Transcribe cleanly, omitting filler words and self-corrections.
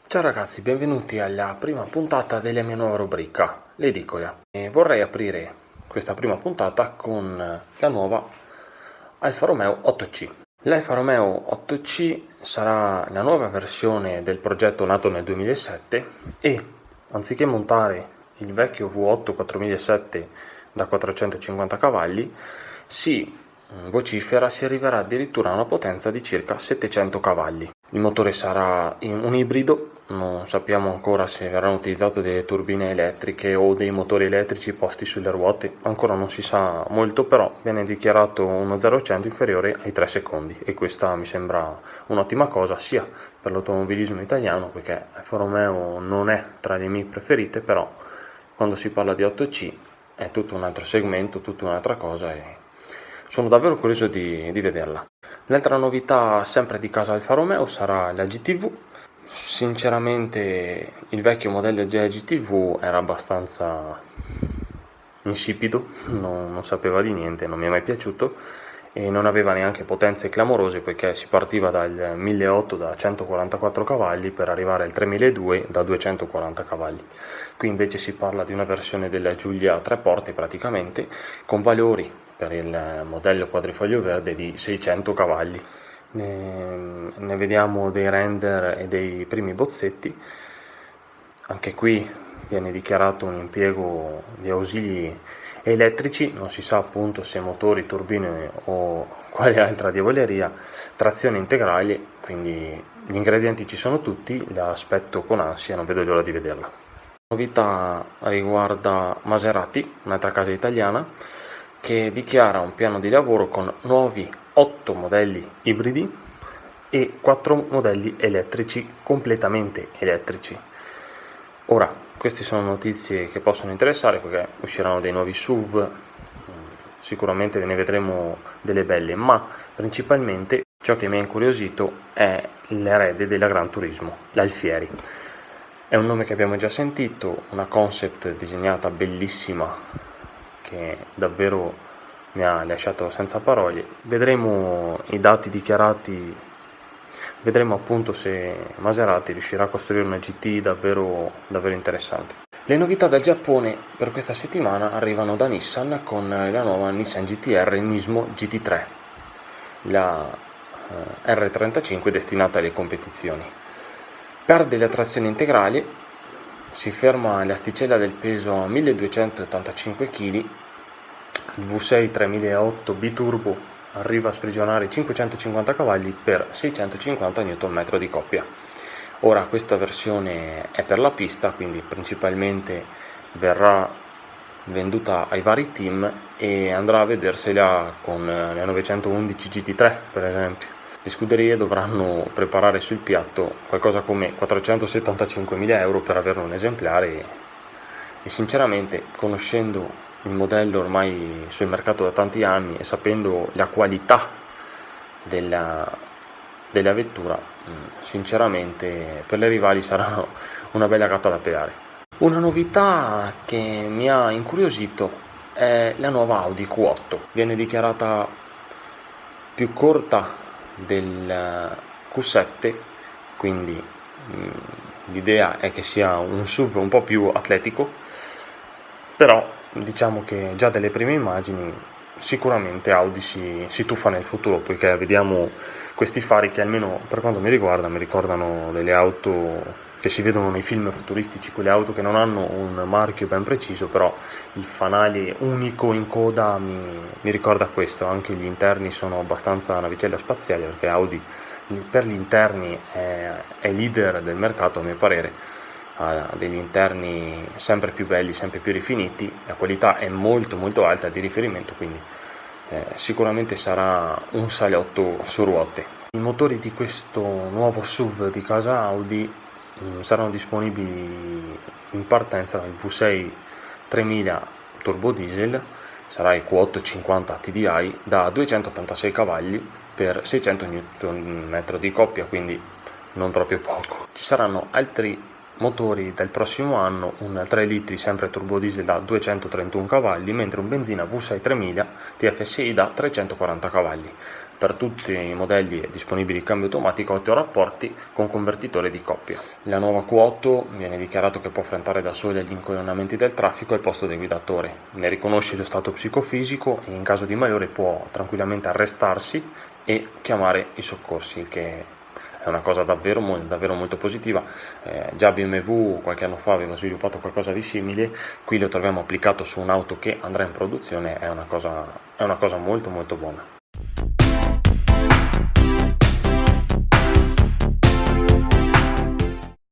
Ciao ragazzi, benvenuti alla prima puntata della mia nuova rubrica, l'edicola. E vorrei aprire questa prima puntata con la nuova Alfa Romeo 8C. L'Alfa Romeo 8C sarà la nuova versione del progetto nato nel 2007 e, anziché montare il vecchio V8 4007 da 450 cavalli, si vocifera si arriverà addirittura a una potenza di circa 700 cavalli. Il motore sarà un ibrido, non sappiamo ancora se verranno utilizzate delle turbine elettriche o dei motori elettrici posti sulle ruote, ancora non si sa molto, però viene dichiarato uno 0-100 inferiore ai 3 secondi e questa mi sembra un'ottima cosa sia per l'automobilismo italiano, perché Alfa Romeo non è tra le mie preferite, però quando si parla di 8C è tutto un altro segmento, tutta un'altra cosa e sono davvero curioso di vederla. L'altra novità sempre di casa Alfa Romeo sarà la GTV. Sinceramente il vecchio modello della GTV era abbastanza insipido, non sapeva di niente, non mi è mai piaciuto e non aveva neanche potenze clamorose, poiché si partiva dal 1800 da 144 cavalli per arrivare al 3200 da 240 cavalli. Qui invece si parla di una versione della Giulia 3 porte praticamente, con valori per il modello quadrifoglio verde di 600 cavalli. Ne vediamo dei render e dei primi bozzetti. Anche qui viene dichiarato un impiego di ausili elettrici, non si sa appunto se motori, turbine o quale altra diavoleria, trazione integrale, quindi gli ingredienti ci sono tutti, la aspetto con ansia, non vedo l'ora di vederla. La novità riguarda Maserati, un'altra casa italiana, che dichiara un piano di lavoro con nuovi 8 modelli ibridi e 4 modelli elettrici, completamente elettrici. Ora, queste sono notizie che possono interessare perché usciranno dei nuovi SUV, sicuramente ne vedremo delle belle, ma principalmente ciò che mi ha incuriosito è l'erede della Gran Turismo, l'Alfieri. È un nome che abbiamo già sentito, una concept disegnata bellissima che davvero mi ha lasciato senza parole. Vedremo i dati dichiarati, vedremo appunto se Maserati riuscirà a costruire una GT davvero interessante. Le novità dal Giappone per questa settimana arrivano da Nissan con la nuova Nissan GT-R Nismo GT3, la R35 destinata alle competizioni. Perde la trazione integrale, si ferma l'asticella del peso a 1285 kg, il V6 3008 biturbo arriva a sprigionare 550 cavalli per 650 Nm di coppia. Ora questa versione è per la pista, quindi principalmente verrà venduta ai vari team e andrà a vedersela con la 911 GT3 per esempio. Le scuderie dovranno preparare sul piatto qualcosa come 475.000 euro per averne un esemplare e sinceramente, conoscendo il modello ormai sul mercato da tanti anni e sapendo la qualità della vettura, sinceramente per le rivali sarà una bella gatta da pelare. Una novità che mi ha incuriosito è la nuova Audi Q8. Viene dichiarata più corta del Q7, quindi l'idea è che sia un SUV un po' più atletico, però diciamo che già dalle prime immagini sicuramente Audi si tuffa nel futuro, poiché vediamo questi fari che almeno per quanto mi riguarda mi ricordano delle auto che si vedono nei film futuristici, quelle auto che non hanno un marchio ben preciso, però il fanale unico in coda mi ricorda questo. Anche gli interni sono abbastanza navicella spaziale, perché Audi per gli interni è leader del mercato a mio parere, ha degli interni sempre più belli, sempre più rifiniti, la qualità è molto molto alta di riferimento, quindi sicuramente sarà un salotto su ruote. I motori di questo nuovo SUV di casa Audi saranno disponibili in partenza il V6 3000 turbo diesel, sarà il Q8 50 TDI da 286 cavalli per 600 Nm di coppia, quindi non proprio poco. Ci saranno altri motori del prossimo anno, un 3 litri sempre turbo diesel da 231 cavalli, mentre un benzina V6 3000 TFSI da 340 cavalli. Per tutti i modelli è disponibile il cambio automatico a 8 rapporti con convertitore di coppia. La nuova Q8 viene dichiarato che può affrontare da sola gli incoronamenti del traffico al posto del guidatore, ne riconosce lo stato psicofisico e in caso di malore può tranquillamente arrestarsi e chiamare i soccorsi, il che è una cosa davvero molto positiva. Già BMW qualche anno fa aveva sviluppato qualcosa di simile, qui lo troviamo applicato su un'auto che andrà in produzione, è una cosa molto buona.